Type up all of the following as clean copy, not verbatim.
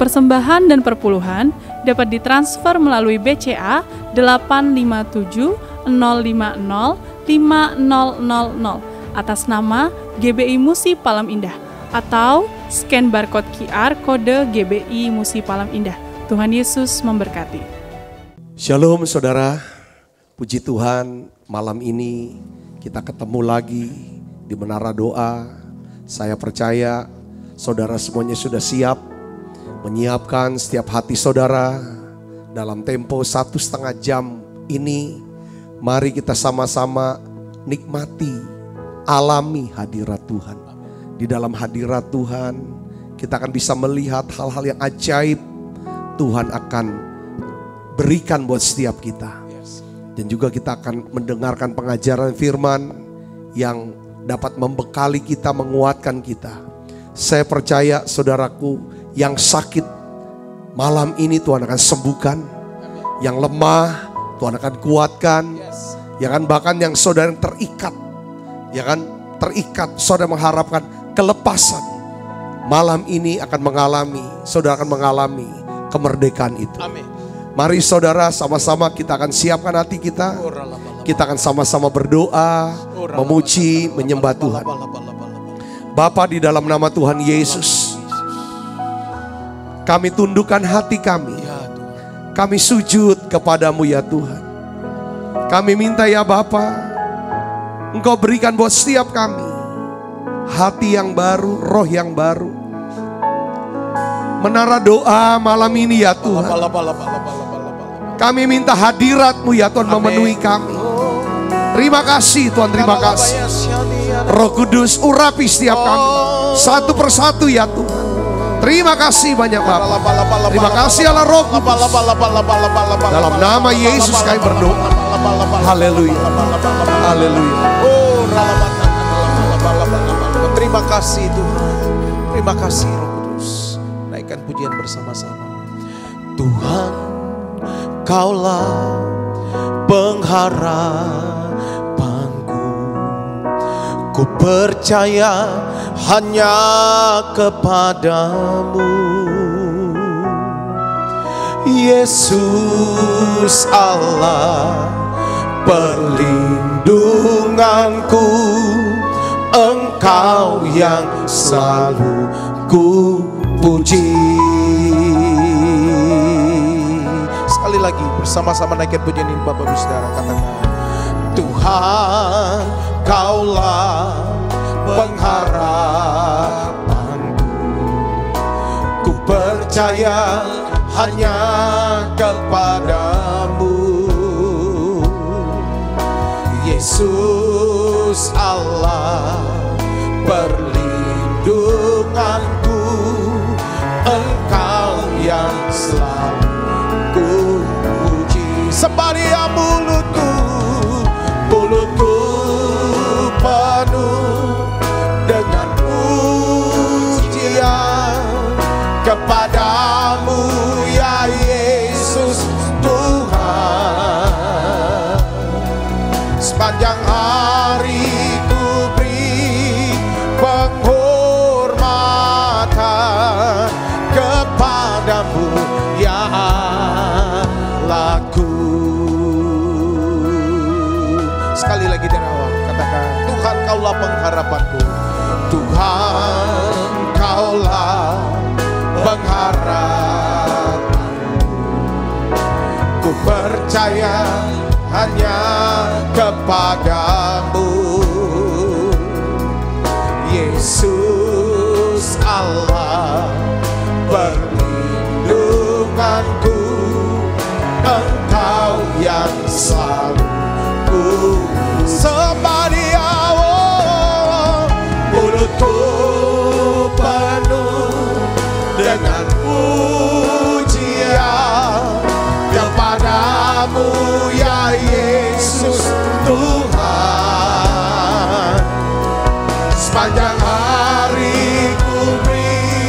persembahan dan perpuluhan dapat ditransfer melalui BCA 857 050 5000 atas nama GBI Musi Palam Indah atau scan barcode QR kode GBI Musi Palam Indah. Tuhan Yesus memberkati. Shalom saudara, puji Tuhan malam ini kita ketemu lagi di Menara Doa. Saya percaya saudara semuanya sudah siap menyiapkan setiap hati saudara dalam tempo 1,5 jam ini. Mari kita sama-sama nikmati, alami hadirat Tuhan. Di dalam hadirat Tuhan kita akan bisa melihat hal-hal yang ajaib Tuhan akan berikan buat setiap kita. Dan juga kita akan mendengarkan pengajaran firman yang dapat membekali kita, menguatkan kita. Saya percaya saudaraku, yang sakit malam ini Tuhan akan sembuhkan. Yang lemah Tuhan akan kuatkan. Ya kan, bahkan yang saudara yang terikat, ya kan, terikat, saudara mengharapkan kelepasan. Malam ini akan mengalami, saudara akan mengalami kemerdekaan itu. Amin. Mari saudara sama-sama kita akan siapkan hati kita. Kita akan sama-sama berdoa, memuji, menyembah Tuhan. Bapa, di dalam nama Tuhan Yesus, kami tundukkan hati kami. Kami sujud kepadamu ya Tuhan. Kami minta ya Bapa, Engkau berikan buat setiap kami hati yang baru, roh yang baru. Menara Doa malam ini ya Tuhan, kami minta hadirat-Mu ya Tuhan memenuhi kami. Terima kasih Tuhan, terima kasih. Roh Kudus urapi setiap kami satu persatu ya Tuhan. Terima kasih banyak Bapa. Terima kasih Allah Roh Kudus. Dalam nama Yesus kami berdoa. Haleluya. Haleluya. Terima kasih Tuhan. Terima kasih Roh Kudus. Naikkan pujian bersama-sama. Tuhan, Kaulah pengharapanku. Ku percaya hanya kepadamu, Yesus Allah perlindunganku. Engkau yang selalu ku puji. Sekali lagi bersama-sama naikkan pujian ini Bapak Ibu Saudara, katakan Tuhan, Kaulah pengharapanku. Ku percaya hanya kepadamu, Yesus Allah perlindunganku. Engkau yang selalu ku puji. Sembari ya mulutku penuh dengan pujian kepadamu ya Yesus Tuhan. Sepanjang hari ku beri penghormatan kepadamu ya Allahku. Sekali lagi dari awal, katakan Tuhan, Kaulah pengharapanku. Tuhan, Kaulah pengharapanku. Ku percaya hanya kepadamu, Yesus Allah perlindunganku. Engkau yang selalu ku sembari mulutku penuh dengan pujian kepadamu ya Yesus Tuhan. Sepanjang hari ku beri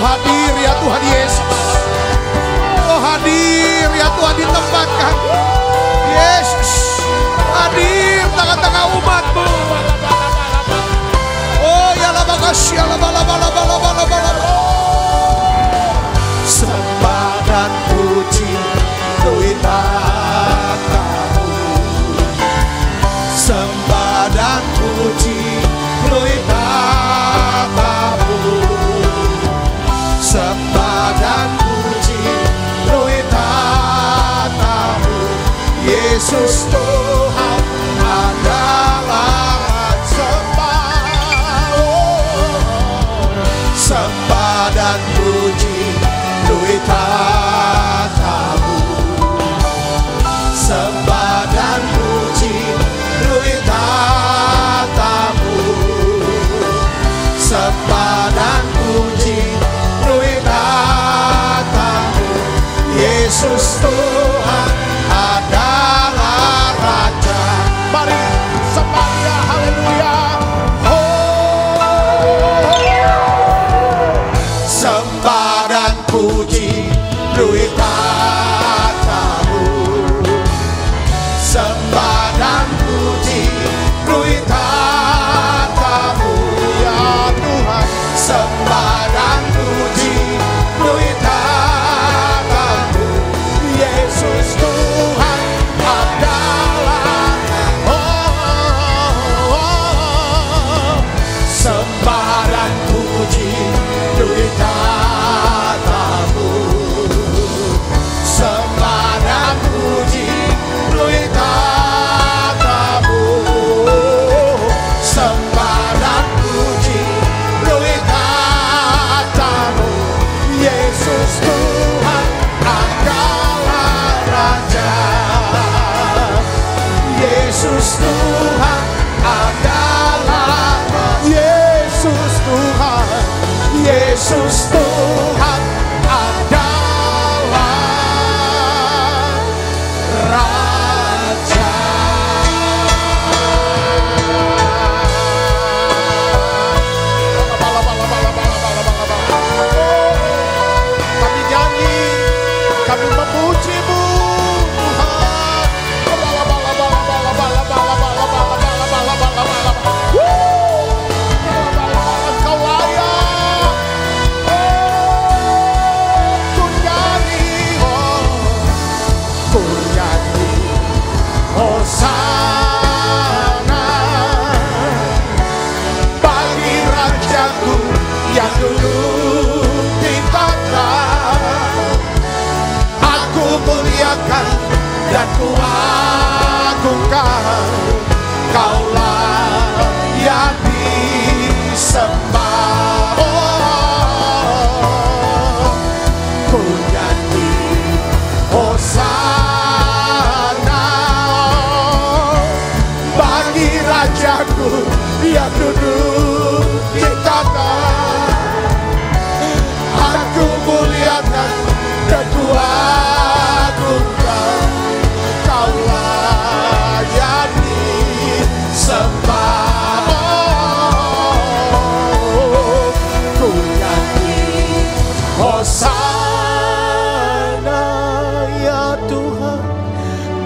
hadir ya Tuhan Yesus. Oh hadir ya Tuhan di tempat kami. Yesus hadir tengah-tengah umat-Mu. Oh ya la makasih la bala. Sembah dan puji Tuhan Kamu. Sembah dan puji Tuhan Kamu. Sembah dan puji Tuhan Kamu. Yesus Tuhan adalah sembah. Sembah dan puji Tuhan Kamu. Sembah dan puji Tuhan Kamu. Sembah dan puji Tuhan Kamu. Yesus Tuhan adalah Raja. Mari sembah Dia, haleluya. Sembah dan puji Tuhan Kamu. Sembah dan puji Tuhan Kamu ya Tuhan. Sembah dan puji Tuhan Kamu. Yesus Tuhan adalah sembah dan puji Tuhan Kamu. Sembah dan puji Tuhan Kamu. Sembah dan puji Tuhan Kamu. Yesus Tuhan adalah Raja. Yesus Tuhan adalah Yesus Tuhan. Yesus Tuhan adalah Raja. Kami nyanyi, kami memuji-Mu Tuhan. Engkau layak. Ku nyanyi, ku nyanyi Hosana bagi Rajaku yang duduk di tata. Aku muliakan dan ku agungkan. Kaulah yang disembah. Ku nyanyi Hosana bagi Rajaku yang duduk di tata. Aku muliakan dan ku agungkan. Kaulah yang disembah. Ku nyanyi Hosana ya Tuhan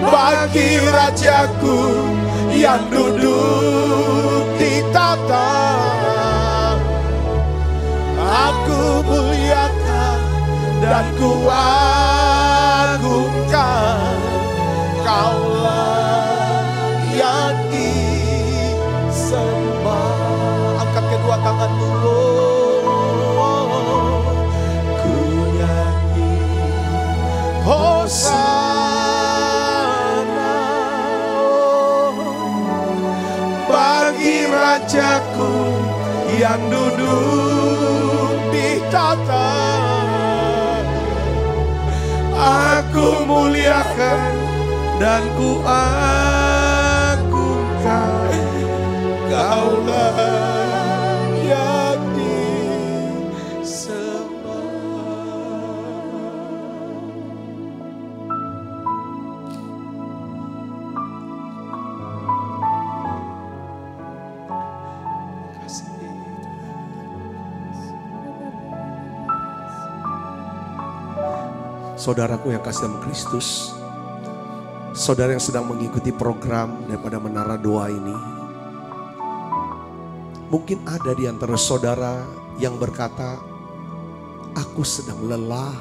bagi Rajaku yang duduk di tata. Aku muliakan dan ku agungkan. Kaulah yang disembah. Angkat kedua tanganmu. Ku nyanyi Hosana bagi Rajaku yang duduk di tata. Aku muliakan dan ku agungkan. Kaulah yang disembah. Saudaraku yang kasih dalam Kristus, saudara yang sedang mengikuti program daripada Menara Doa ini, mungkin ada di antara saudara yang berkata, aku sedang lelah,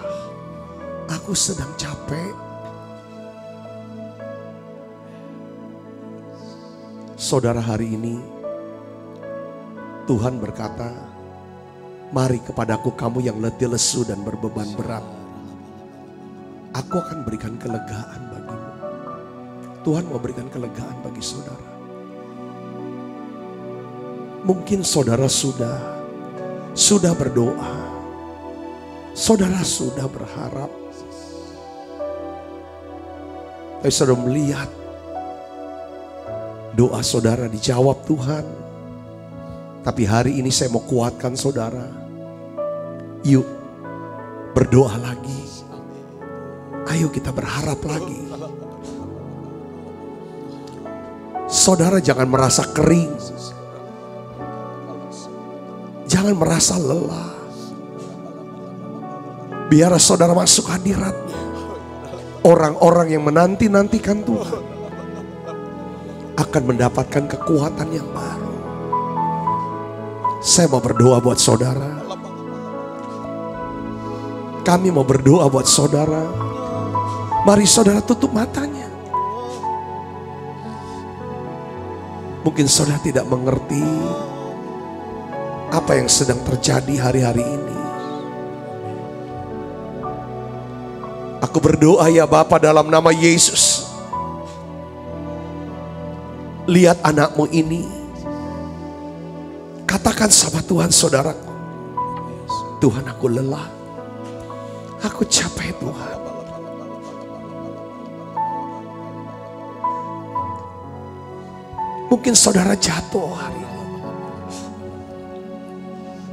aku sedang capek. Saudara, hari ini Tuhan berkata, mari kepadaku kamu yang letih lesu dan berbeban berat. Aku akan berikan kelegaan bagimu. Tuhan mau berikan kelegaan bagi saudara. Mungkin saudara sudah berdoa. Saudara sudah berharap. Tapi saudara melihat doa saudara dijawab Tuhan. Tapi hari ini saya mau kuatkan saudara. Yuk berdoa lagi. Ayo kita berharap lagi. Saudara jangan merasa kering. Jangan merasa lelah. Biar saudara masuk hadiratnya. Orang-orang yang menanti-nantikan Tuhan akan mendapatkan kekuatan yang baru. Saya mau berdoa buat saudara. Kami mau berdoa buat saudara. Mari saudara tutup matanya. Mungkin saudara tidak mengerti apa yang sedang terjadi hari-hari ini. Aku berdoa ya Bapa dalam nama Yesus. Lihat anakmu ini. Katakan sama Tuhan saudaraku. Tuhan, aku lelah. Aku capek Tuhan. Mungkin saudara jatuh hari ini.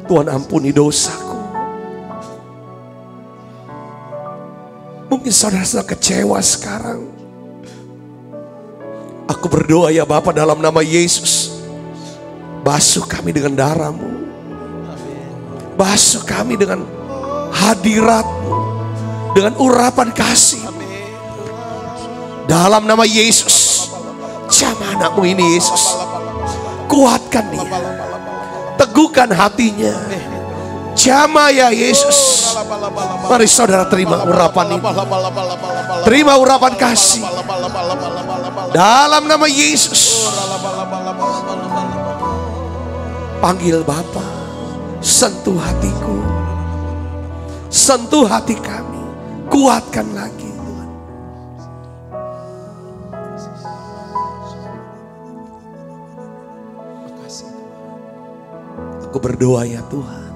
Tuhan, ampuni dosaku. Mungkin saudara sedang kecewa sekarang. Aku berdoa ya Bapa dalam nama Yesus. Basuh kami dengan darah-Mu. Basuh kami dengan hadirat-Mu. Dengan urapan kasih. Dalam nama Yesus. Jamah anakmu ini Yesus. Kuatkan dia. Teguhkan hatinya. Jamah ya Yesus. Mari saudara terima urapan ini. Terima urapan kasih. Dalam nama Yesus. Panggil Bapa. Sentuh hatiku. Sentuh hati kami. Kuatkan lagi. Aku berdoa ya Tuhan.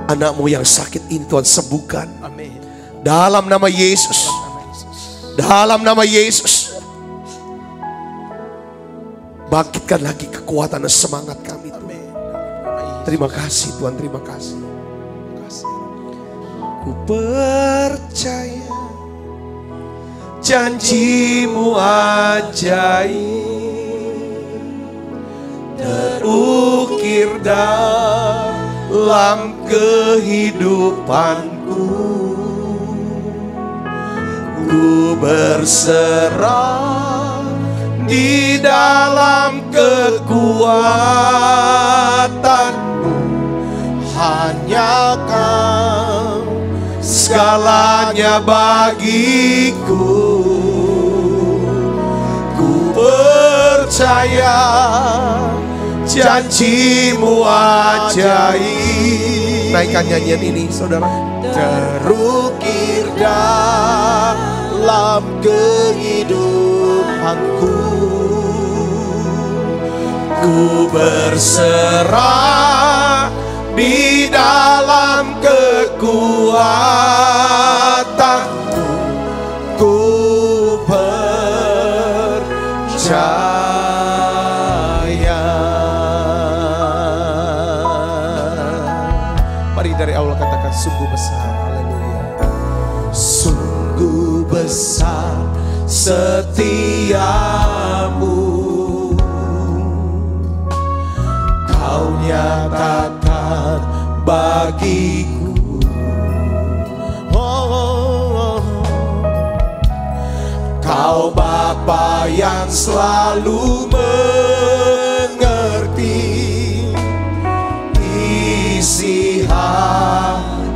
Anakmu yang sakit ini Tuhan sembuhkan. Amin. Dalam nama Yesus. Dalam nama Yesus. Bangkitkan lagi kekuatan dan semangat kami Tuhan. Terima kasih Tuhan, terima kasih. Ku percaya janji-Mu ajaib. Terukir dalam kehidupanku. Ku berserah di dalam kekuatan-Mu. Hanya Kau segalanya bagiku. Ku percaya janji-Mu ajaib. Naikkan nyanyian ini saudara. Terukir dalam kehidupanku. Ku berserah di dalam kekuatan-Mu. Ku percaya. Mari dari awal katakan sungguh besar. Haleluya. Sungguh besar setiamu. Kau nyatakan bagiku Engkau Bapa yang selalu mengerti isi hatiku.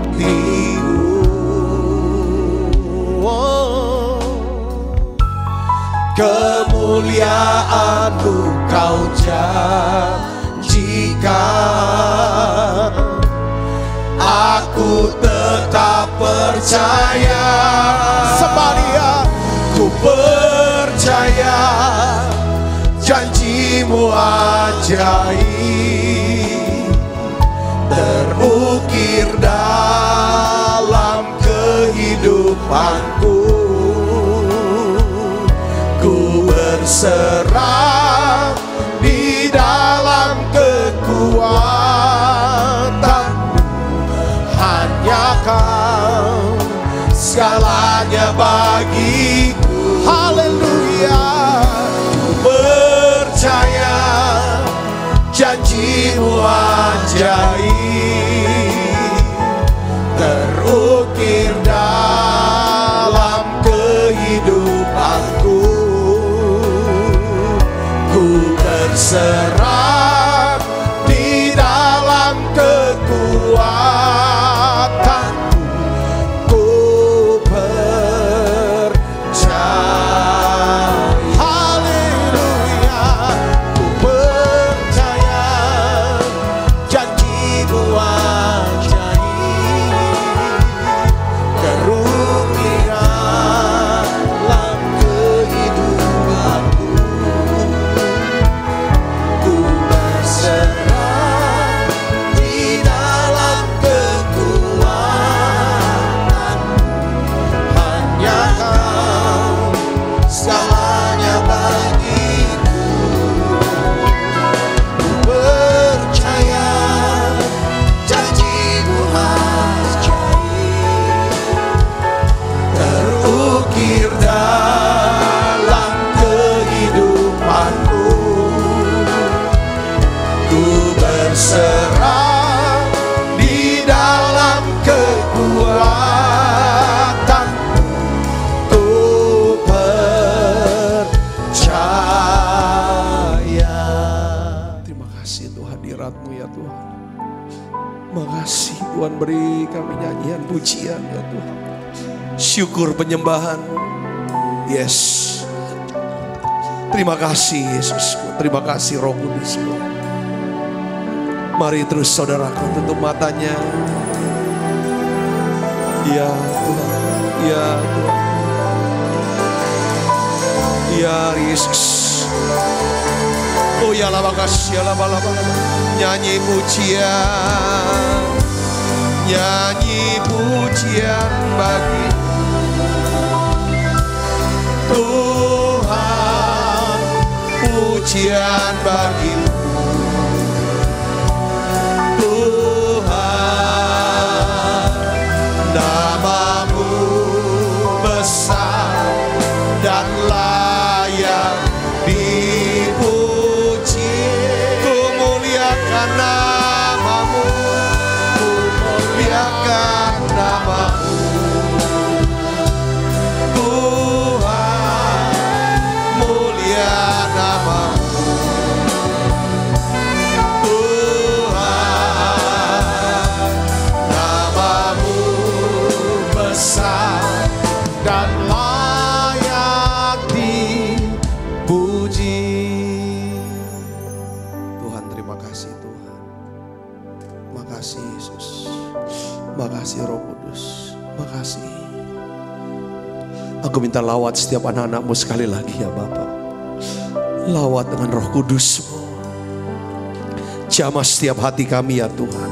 Kemuliaan-Mu Kau janjikan, aku tetap percaya. Semalia ku percaya, janji-Mu ajaib terukir dalam kehidupanku. Ku berserah di dalam kekuatan-Mu, hanya Kau segalanya bagiku. Haleluya. Ku percaya, janji-Mu ajaib terukir dalam kehidupanku. Ku berserah di dalam kekuatan-Mu. Ku percaya. Haleluya. Ku percaya, janji-Mu ajaib terukir dalam kehidupanku. Ku berserah di dalam kekuatan-Mu, hanya Kau segalanya bagiku. Ku percaya, janji-Mu ajaib terukir dalam kehidupanku. Ku berserah di dalam kekuatan-Mu. Ku percaya. Terima kasih untuk hadirat-Mu ya Tuhan. Makasih Tuhan, beri kami nyanyian pujian ya Tuhan. Syukur penyembahan. Yes. Terima kasih Yesusku. Terima kasih Roh Kudusku. Mari terus saudaraku tutup matanya. Ya Tuhan. Ya Tuhan. Ya Yesus. Oh ya lama kasih, ya lama. Nyanyi pujian. Nyanyi pujian bagi Tuhan. Pujian bagi-Mu Tuhan. Nama-Mu besar dan layak dipuji. Ku muliakan nama-Mu, ku muliakan nama-Mu Tuhan. Mulia nama-Mu Tuhan. Nama-Mu besar dan layak dipuji. Tuhan, terima kasih Tuhan. Makasih Yesus. Makasih Roh Kudus. Makasih. Aku minta lawat setiap anak-anak-Mu sekali lagi ya Bapa. Lawat dengan Roh Kudus-Mu. Jamah setiap hati kami ya Tuhan.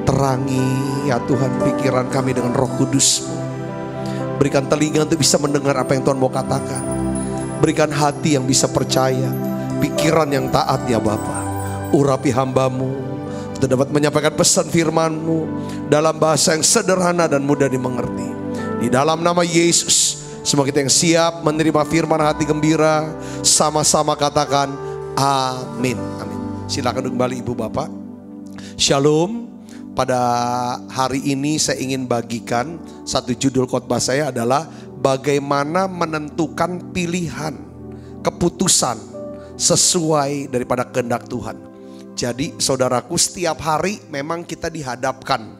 Terangi ya Tuhan pikiran kami dengan Roh Kudus-Mu. Berikan telinga untuk bisa mendengar apa yang Tuhan mau katakan. Berikan hati yang bisa percaya. Pikiran yang taat ya Bapa. Urapi hamba-Mu untuk dapat menyampaikan pesan firman-Mu dalam bahasa yang sederhana dan mudah dimengerti. Di dalam nama Yesus, semua kita yang siap menerima firman hati gembira, sama-sama katakan amin. Amin. Silakan kembali Ibu Bapak. Shalom. Pada hari ini saya ingin bagikan satu judul khotbah saya adalah bagaimana menentukan pilihan, keputusan sesuai daripada kehendak Tuhan. Jadi saudaraku, setiap hari memang kita dihadapkan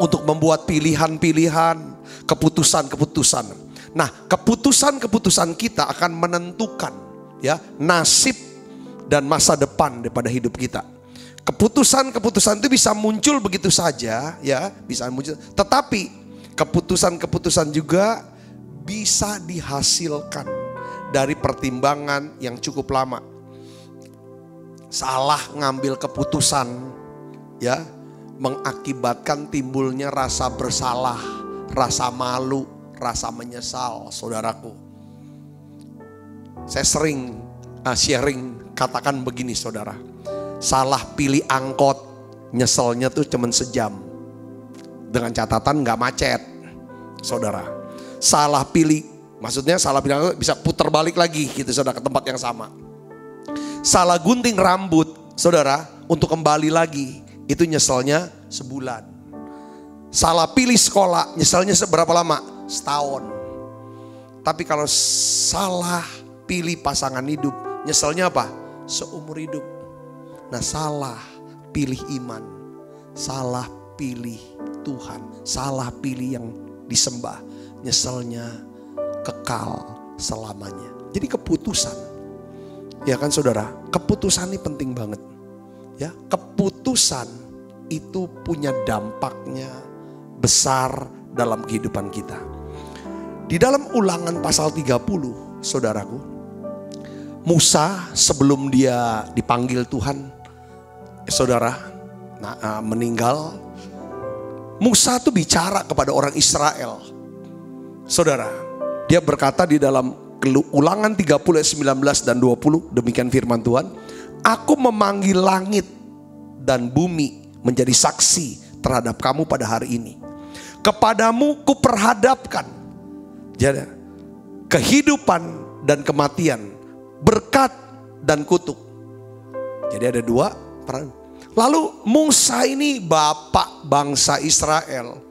untuk membuat pilihan-pilihan, keputusan-keputusan. Nah, keputusan-keputusan kita akan menentukan ya nasib dan masa depan daripada hidup kita. Keputusan-keputusan itu bisa muncul begitu saja ya, bisa muncul. Tetapi keputusan-keputusan juga bisa dihasilkan dari pertimbangan yang cukup lama. Salah ngambil keputusan ya mengakibatkan timbulnya rasa bersalah, rasa malu, rasa menyesal, saudaraku. Saya sering sharing katakan begini, saudara. Salah pilih angkot, nyeselnya tuh cuman sejam. Dengan catatan gak macet, saudara. Salah pilih, maksudnya salah pilih angkot bisa putar balik lagi gitu, saudara, ke tempat yang sama. Salah gunting rambut, saudara, untuk kembali lagi, itu nyeselnya sebulan. Salah pilih sekolah, nyeselnya seberapa lama? Setahun. Tapi kalau salah pilih pasangan hidup, nyeselnya apa? Seumur hidup. Nah, salah pilih iman, salah pilih Tuhan, salah pilih yang disembah, nyeselnya kekal selamanya. Jadi keputusan, ya kan saudara, keputusan ini penting banget. Ya, keputusan itu punya dampaknya besar dalam kehidupan kita. Di dalam Ulangan pasal 30, saudaraku, Musa sebelum dia dipanggil Tuhan, saudara, meninggal. Musa tuh bicara kepada orang Israel. Saudara, dia berkata di dalam Ulangan 30 ayat 19 dan 20, demikian firman Tuhan. Aku memanggil langit dan bumi menjadi saksi terhadap kamu pada hari ini. Kepadamu kuperhadapkan jadi kehidupan dan kematian, berkat dan kutuk. Jadi ada dua peran. Lalu Musa ini bapak bangsa Israel,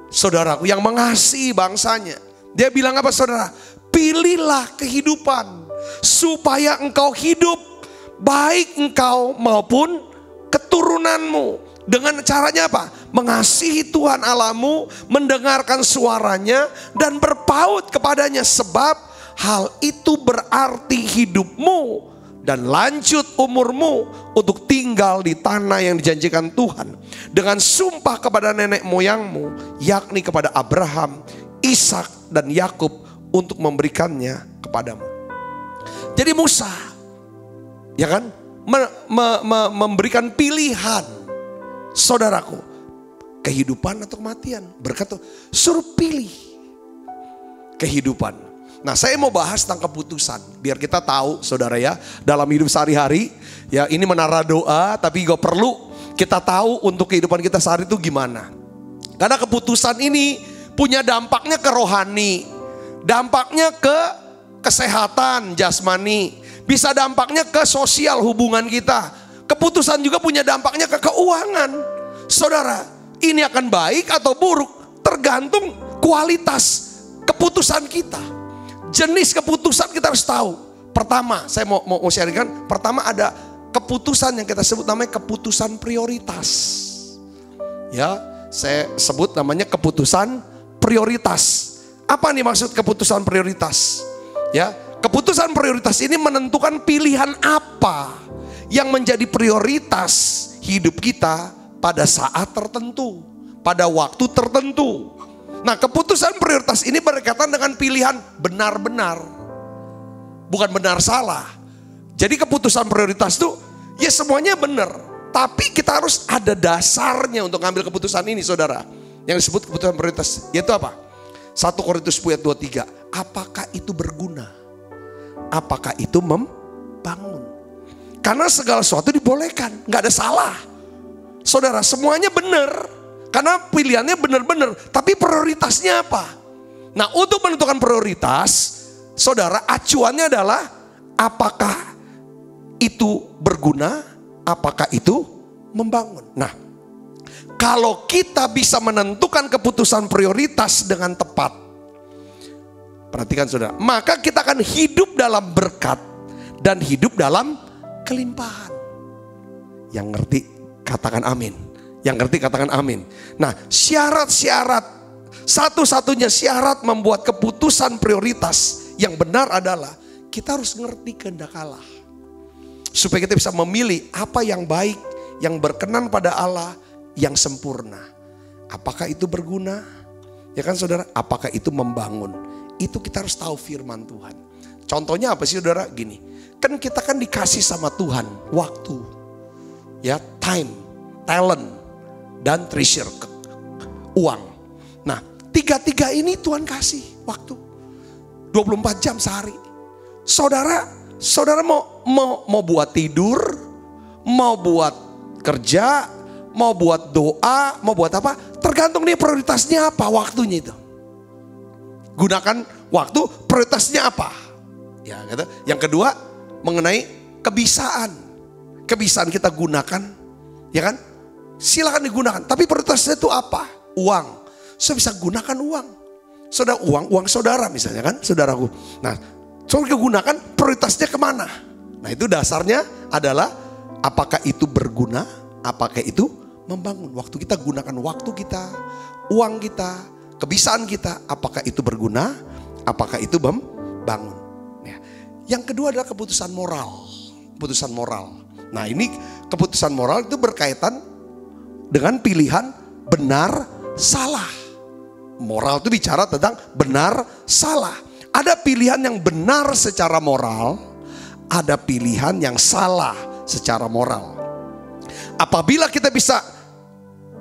saudaraku, yang mengasihi bangsanya. Dia bilang apa, saudara? Pilihlah kehidupan supaya engkau hidup, baik engkau maupun keturunanmu. Dengan caranya apa? Mengasihi Tuhan Allahmu, mendengarkan suaranya dan berpaut kepadanya. Sebab hal itu berarti hidupmu dan lanjut umurmu untuk tinggal di tanah yang dijanjikan Tuhan. Dengan sumpah kepada nenek moyangmu, yakni kepada Abraham, Ishak dan Yakub, untuk memberikannya kepadamu. Jadi Musa, ya kan, memberikan pilihan, saudaraku, kehidupan atau kematian. Berkata, suruh pilih kehidupan. Nah, saya mau bahas tentang keputusan, biar kita tahu, saudara ya, dalam hidup sehari-hari, ya ini menara doa, tapi juga perlu kita tahu untuk kehidupan kita sehari itu gimana. Karena keputusan ini punya dampaknya ke rohani, dampaknya ke kesehatan jasmani, bisa dampaknya ke sosial hubungan kita. Keputusan juga punya dampaknya ke keuangan. Saudara, ini akan baik atau buruk tergantung kualitas keputusan kita. Jenis keputusan kita harus tahu. Pertama, saya mau sharingkan. Pertama ada keputusan yang kita sebut namanya keputusan prioritas. Ya, saya sebut namanya keputusan prioritas. Apa nih maksud keputusan prioritas? Ya, keputusan prioritas ini menentukan pilihan apa yang menjadi prioritas hidup kita pada saat tertentu, pada waktu tertentu. Nah, keputusan prioritas ini berkaitan dengan pilihan benar-benar, bukan benar salah. Jadi keputusan prioritas itu ya semuanya benar, tapi kita harus ada dasarnya untuk ngambil keputusan ini, saudara. Yang disebut keputusan prioritas, yaitu apa? 1 Korintus 10:23. Apakah itu berguna? Apakah itu membangun? Karena segala sesuatu dibolehkan, gak ada salah. Saudara, semuanya benar. Karena pilihannya benar-benar, tapi prioritasnya apa? Nah, untuk menentukan prioritas, saudara, acuannya adalah apakah itu berguna, apakah itu membangun. Nah, kalau kita bisa menentukan keputusan prioritas dengan tepat, Perhatikan saudara, maka kita akan hidup dalam berkat dan hidup dalam kelimpahan. Yang ngerti katakan amin. Yang ngerti katakan amin. Nah, syarat-syarat, satu-satunya syarat membuat keputusan prioritas yang benar adalah kita harus ngerti kehendak Allah. Supaya kita bisa memilih apa yang baik, yang berkenan pada Allah, yang sempurna. Apakah itu berguna? Ya kan saudara, apakah itu membangun? Itu kita harus tahu firman Tuhan. Contohnya apa sih saudara? Gini, kan kita kan dikasih sama Tuhan waktu, ya, time, talent, dan treasure, uang. Nah, tiga-tiga ini Tuhan kasih waktu 24 jam sehari. Saudara mau buat tidur, mau buat kerja, mau buat doa, mau buat apa? Tergantung nih prioritasnya apa, waktunya itu. Gunakan waktu, prioritasnya apa? Ya, gitu. Yang kedua mengenai kebisaan. Kebisaan kita gunakan, ya kan? Silakan digunakan. Tapi prioritasnya itu apa? Uang. Saya bisa gunakan uang. Saudara, uang saudara misalnya kan, saudaraku. Nah, saudara gunakan prioritasnya kemana? Nah, itu dasarnya adalah apakah itu berguna, apakah itu membangun. Waktu kita gunakan waktu kita, uang kita, kebisaan kita, apakah itu berguna, apakah itu membangun. Ya. Yang kedua adalah keputusan moral. Keputusan moral. Nah, ini keputusan moral itu berkaitan dengan pilihan benar salah. Moral itu bicara tentang benar salah. Ada pilihan yang benar secara moral, ada pilihan yang salah secara moral. Apabila kita bisa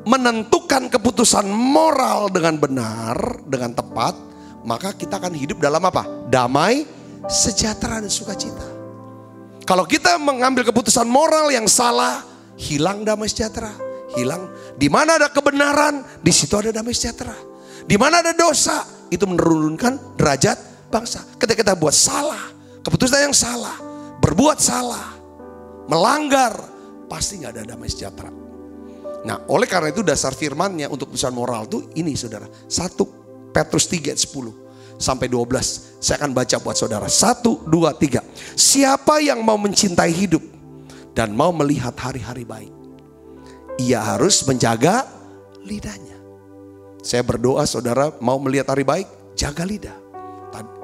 menentukan keputusan moral dengan benar, dengan tepat, maka kita akan hidup dalam apa? Damai, sejahtera, dan sukacita. Kalau kita mengambil keputusan moral yang salah, hilang damai sejahtera, hilang. Di mana ada kebenaran, di situ ada damai sejahtera. Di mana ada dosa, itu menurunkan derajat bangsa. Ketika kita buat salah, keputusan yang salah, berbuat salah, melanggar, pasti nggak ada damai sejahtera. Nah, oleh karena itu dasar firmannya untuk keputusan moral itu ini saudara. 1 Petrus 3 ayat 10 sampai 12. Saya akan baca buat saudara. 1, 2, 3. Siapa yang mau mencintai hidup dan mau melihat hari-hari baik, ia harus menjaga lidahnya. Saya berdoa saudara mau melihat hari baik, jaga lidah.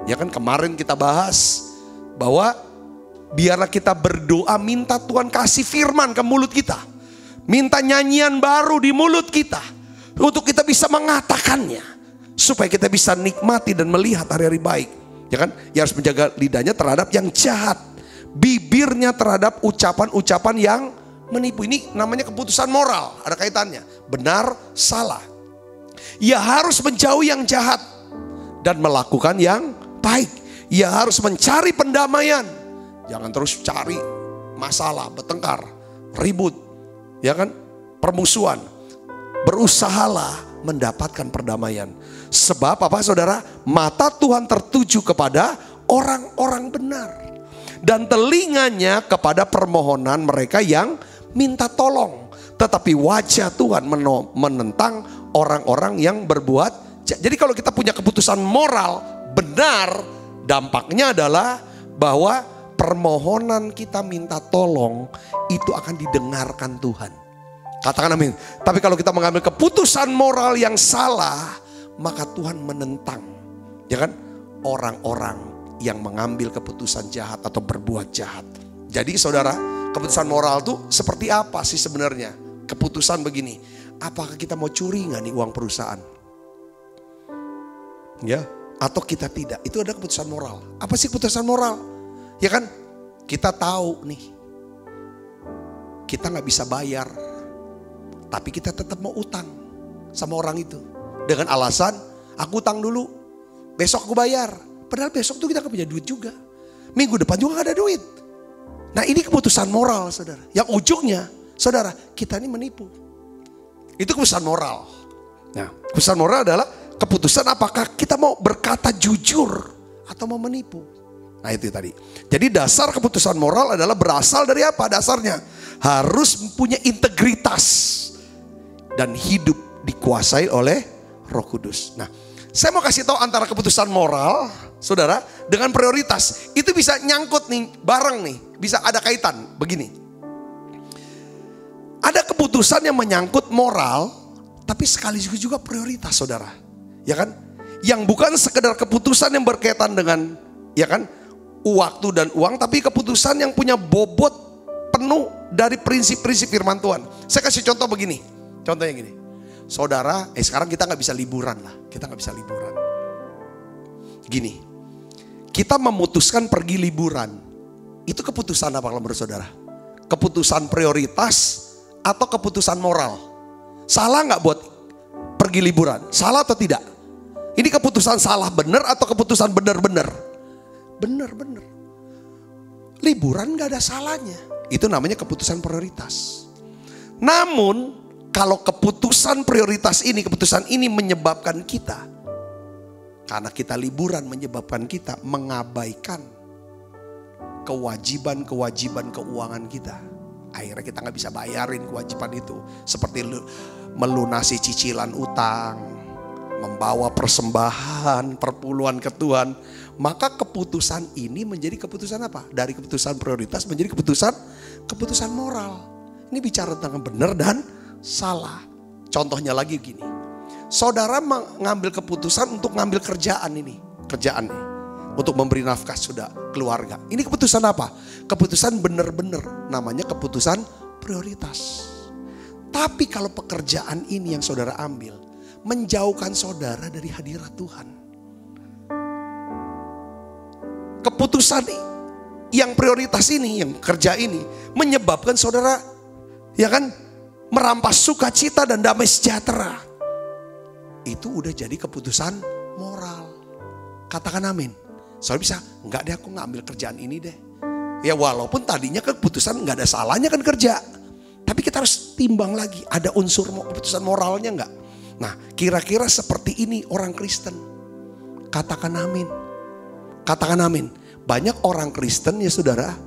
Ya kan kemarin kita bahas bahwa biarlah kita berdoa minta Tuhan kasih firman ke mulut kita. Minta nyanyian baru di mulut kita untuk kita bisa mengatakannya, supaya kita bisa nikmati dan melihat hari-hari baik. Ya kan? Ya harus menjaga lidahnya terhadap yang jahat, bibirnya terhadap ucapan-ucapan yang menipu. Ini namanya keputusan moral, ada kaitannya. Benar, salah. Ia harus menjauhi yang jahat dan melakukan yang baik. Ia harus mencari pendamaian. Jangan terus cari masalah, bertengkar, ribut. Ya kan, permusuhan. Berusahalah mendapatkan perdamaian. Sebab apa saudara? Mata Tuhan tertuju kepada orang-orang benar, dan telinganya kepada permohonan mereka yang minta tolong. Tetapi wajah Tuhan menentang orang-orang yang berbuat. Jadi kalau kita punya keputusan moral benar, dampaknya adalah bahwa permohonan kita minta tolong itu akan didengarkan Tuhan. Katakan amin. Tapi kalau kita mengambil keputusan moral yang salah, maka Tuhan menentang, ya kan, orang-orang yang mengambil keputusan jahat atau berbuat jahat. Jadi saudara, keputusan moral itu seperti apa sih sebenarnya? Keputusan begini, apakah kita mau curi nggak nih uang perusahaan? Ya, atau kita tidak? Itu ada keputusan moral. Apa sih keputusan moral? Ya kan, kita tahu nih, kita nggak bisa bayar, tapi kita tetap mau utang sama orang itu dengan alasan aku utang dulu, besok aku bayar. Padahal besok tuh kita nggak punya duit juga, minggu depan juga nggak ada duit. Nah ini keputusan moral saudara, yang ujungnya saudara kita ini menipu. Itu keputusan moral. Nah keputusan moral adalah keputusan apakah kita mau berkata jujur atau mau menipu. Nah itu tadi. Jadi dasar keputusan moral adalah berasal dari apa dasarnya? Harus punya integritas dan hidup dikuasai oleh Roh Kudus. Nah Saya mau kasih tahu antara keputusan moral, saudara, dengan prioritas. Itu bisa nyangkut nih, bareng nih. Bisa ada kaitan, begini. Ada keputusan yang menyangkut moral, tapi sekaligus juga prioritas, saudara. Ya kan? Yang bukan sekedar keputusan yang berkaitan dengan, ya kan, waktu dan uang, tapi keputusan yang punya bobot penuh dari prinsip-prinsip firman Tuhan. Saya kasih contoh begini. Contohnya gini. Saudara, sekarang kita gak bisa liburan lah. Kita gak bisa liburan. Gini, kita memutuskan pergi liburan. Itu keputusan apa kalau menurut saudara? Keputusan prioritas atau keputusan moral? Salah gak buat pergi liburan? Salah atau tidak? Ini keputusan salah benar atau keputusan benar-benar? Benar-benar. Liburan gak ada salahnya. Itu namanya keputusan prioritas. Namun kalau keputusan prioritas ini, keputusan ini menyebabkan kita, karena kita liburan menyebabkan kita mengabaikan kewajiban-kewajiban keuangan kita. Akhirnya kita gak bisa bayarin kewajiban itu. Seperti melunasi cicilan utang, membawa persembahan, perpuluhan ke Tuhan. Maka keputusan ini menjadi keputusan apa? Dari keputusan prioritas menjadi keputusan moral. Ini bicara tentang benar dan salah. Contohnya lagi gini. Saudara mengambil keputusan untuk ngambil kerjaan nih. Untuk memberi nafkah sudah keluarga. Ini keputusan apa? Keputusan benar-benar. Namanya keputusan prioritas. Tapi kalau pekerjaan ini yang saudara ambil menjauhkan saudara dari hadirat Tuhan. Keputusan yang prioritas ini, yang kerja ini menyebabkan saudara, ya kan, merampas sukacita dan damai sejahtera. Itu udah jadi keputusan moral. Katakan amin. Soalnya bisa, enggak deh, aku nggak ambil kerjaan ini deh. Ya walaupun tadinya keputusan nggak ada salahnya kan kerja. Tapi kita harus timbang lagi, ada unsur keputusan moralnya enggak. Nah kira-kira seperti ini orang Kristen. Katakan amin. Katakan amin. Banyak orang Kristen ya saudara,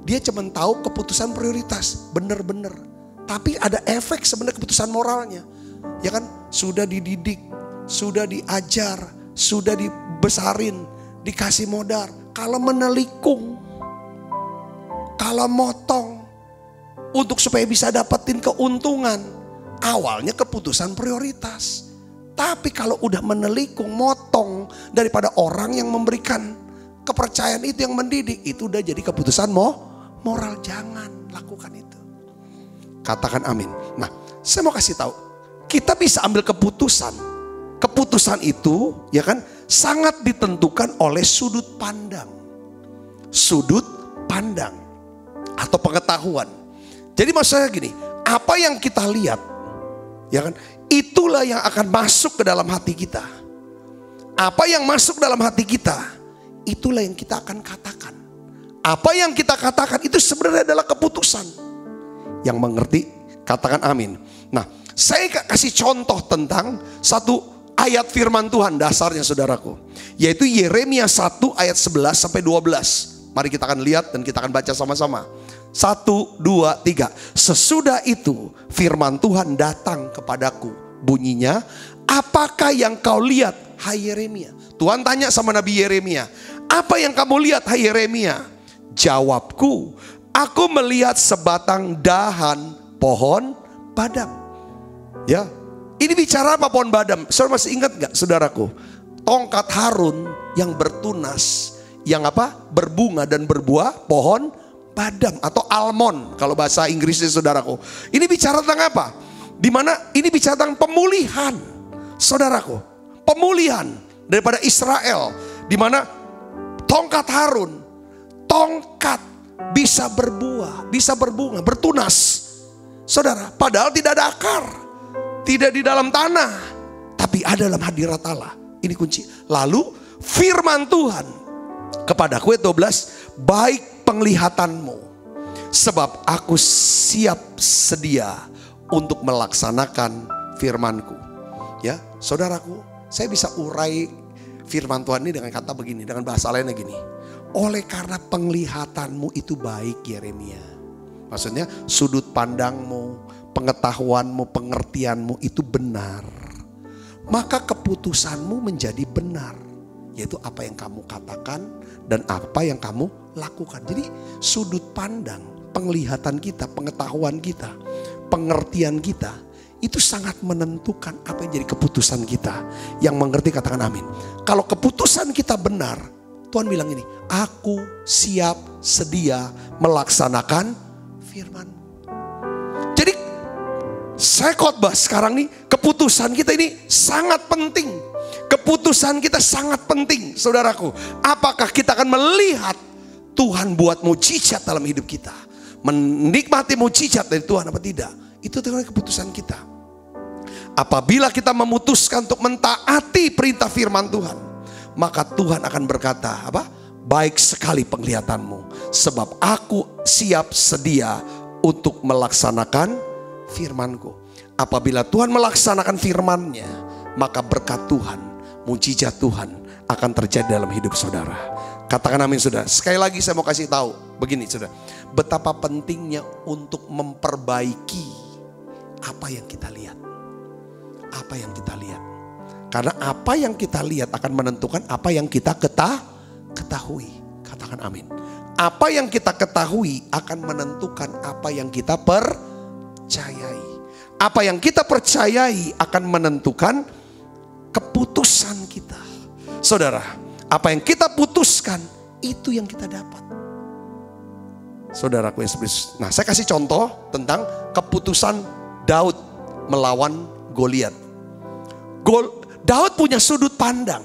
dia cuma tahu keputusan prioritas, benar-benar. Tapi ada efek sebenarnya keputusan moralnya. Ya kan, sudah dididik, sudah diajar, sudah dibesarin, dikasih modal. Kalau menelikung, kalau motong, untuk supaya bisa dapetin keuntungan. Awalnya keputusan prioritas. Tapi kalau udah menelikung, motong daripada orang yang memberikan kepercayaan itu, yang mendidik, itu udah jadi keputusan moral. Jangan lakukan itu. Katakan amin. Nah, saya mau kasih tahu, kita bisa ambil keputusan. Keputusan itu, ya kan, sangat ditentukan oleh sudut pandang. Sudut pandang atau pengetahuan. Jadi maksudnya gini, apa yang kita lihat, ya kan, itulah yang akan masuk ke dalam hati kita. Apa yang masuk dalam hati kita, itulah yang kita akan katakan. Apa yang kita katakan itu sebenarnya adalah keputusan. Yang mengerti katakan amin. Nah, saya kasih contoh tentang satu ayat firman Tuhan dasarnya saudaraku, yaitu Yeremia 1 ayat 11 sampai 12. Mari kita akan lihat dan kita akan baca sama-sama. 1, 2, 3. Sesudah itu firman Tuhan datang kepadaku. Bunyinya, apakah yang kau lihat hai Yeremia? Tuhan tanya sama Nabi Yeremia, apa yang kamu lihat hai Yeremia? Jawabku, aku melihat sebatang dahan pohon badam. Ya, ini bicara apa pohon badam? Saudara masih ingat gak saudaraku? Tongkat Harun yang bertunas, yang apa? Berbunga dan berbuah, pohon badam atau almond kalau bahasa Inggrisnya saudaraku. Ini bicara tentang apa? Dimana ini bicara tentang pemulihan, saudaraku. Pemulihan daripada Israel, dimana tongkat Harun, tongkat bisa berbuah, bisa berbunga, bertunas. Saudara, padahal tidak ada akar, tidak di dalam tanah, tapi ada dalam hadirat Allah. Ini kunci. Lalu firman Tuhan kepadaku ayat 12, baik penglihatanmu, sebab aku siap sedia untuk melaksanakan firmanku. Ya, saudaraku, saya bisa urai firman Tuhan ini dengan kata begini, dengan bahasa lainnya gini. Oleh karena penglihatanmu itu baik Yeremia. Maksudnya sudut pandangmu, pengetahuanmu, pengertianmu itu benar. maka keputusanmu menjadi benar. Yaitu apa yang kamu katakan dan apa yang kamu lakukan. Jadi sudut pandang, penglihatan kita, pengetahuan kita, pengertian kita, itu sangat menentukan apa yang jadi keputusan kita. Yang mengerti katakan amin. Kalau keputusan kita benar, Tuhan bilang ini, aku siap sedia melaksanakan firman. Jadi saya khotbah sekarang nih, keputusan kita ini sangat penting. Keputusan kita sangat penting, saudaraku. Apakah kita akan melihat Tuhan buat mujizat dalam hidup kita? Menikmati mujizat dari Tuhan apa tidak? Itu adalah keputusan kita. Apabila kita memutuskan untuk mentaati perintah firman Tuhan, maka Tuhan akan berkata, apa? Baik sekali penglihatanmu, sebab aku siap sedia untuk melaksanakan firman-Ku. Apabila Tuhan melaksanakan firman-Nya, maka berkat Tuhan, mujizat Tuhan akan terjadi dalam hidup saudara. Katakan amin saudara. Sekali lagi saya mau kasih tahu begini saudara, betapa pentingnya untuk memperbaiki apa yang kita lihat. Apa yang kita lihat. Karena apa yang kita lihat akan menentukan apa yang kita ketahui. Katakan amin. Apa yang kita ketahui akan menentukan apa yang kita percayai. Apa yang kita percayai akan menentukan keputusan kita. Saudara, apa yang kita putuskan itu yang kita dapat. Saudaraku yang spesies. Nah, saya kasih contoh tentang keputusan Daud melawan Goliat. Daud punya sudut pandang.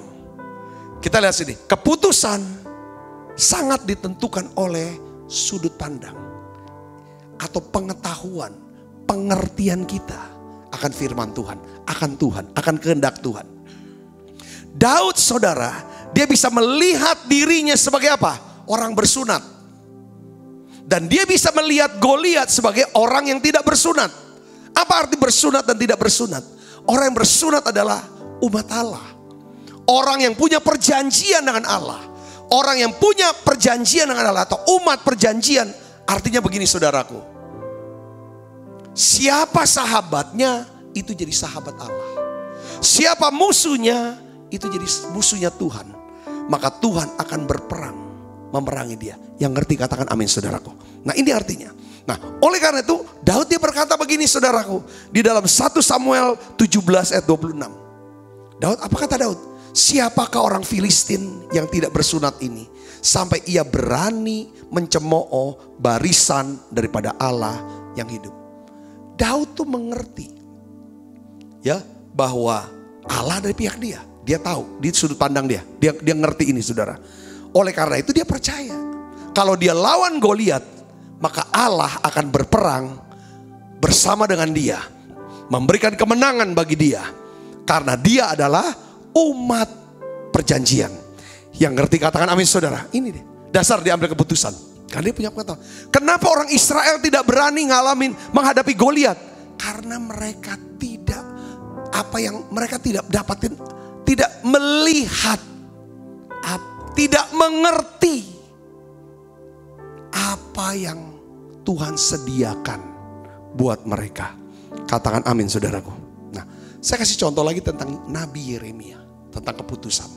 Kita lihat sini, keputusan sangat ditentukan oleh sudut pandang atau pengetahuan, pengertian kita akan firman Tuhan, akan kehendak Tuhan. Daud saudara, dia bisa melihat dirinya sebagai apa? Orang bersunat. Dan dia bisa melihat Goliat sebagai orang yang tidak bersunat. Apa arti bersunat dan tidak bersunat? Orang yang bersunat adalah umat Allah. Orang yang punya perjanjian dengan Allah. Orang yang punya perjanjian dengan Allah atau umat perjanjian. Artinya begini saudaraku. Siapa sahabatnya itu jadi sahabat Allah. Siapa musuhnya itu jadi musuhnya Tuhan. Maka Tuhan akan berperang memerangi dia. Yang ngerti katakan amin saudaraku. Nah ini artinya. Nah oleh karena itu Daud dia berkata begini saudaraku. Di dalam 1 Samuel 17 ayat 26. Daud, apa kata Daud? Siapakah orang Filistin yang tidak bersunat ini? Sampai ia berani mencemooh barisan daripada Allah yang hidup. Daud tuh mengerti. Ya bahwa Allah dari pihak dia. Dia tahu di sudut pandang dia. Dia ngerti ini saudara. Oleh karena itu dia percaya. Kalau dia lawan Goliat, maka Allah akan berperang bersama dengan dia. Memberikan kemenangan bagi dia. Karena dia adalah umat perjanjian. Yang ngerti katakan amin saudara. Ini deh. Dasar diambil keputusan. Karena dia punya pengetahuan. Kenapa orang Israel tidak berani menghadapi Goliat? Karena mereka tidak dapatin. Tidak melihat, tidak mengerti apa yang Tuhan sediakan buat mereka. Katakan amin saudaraku. Nah, saya kasih contoh lagi tentang Nabi Yeremia, tentang keputusan.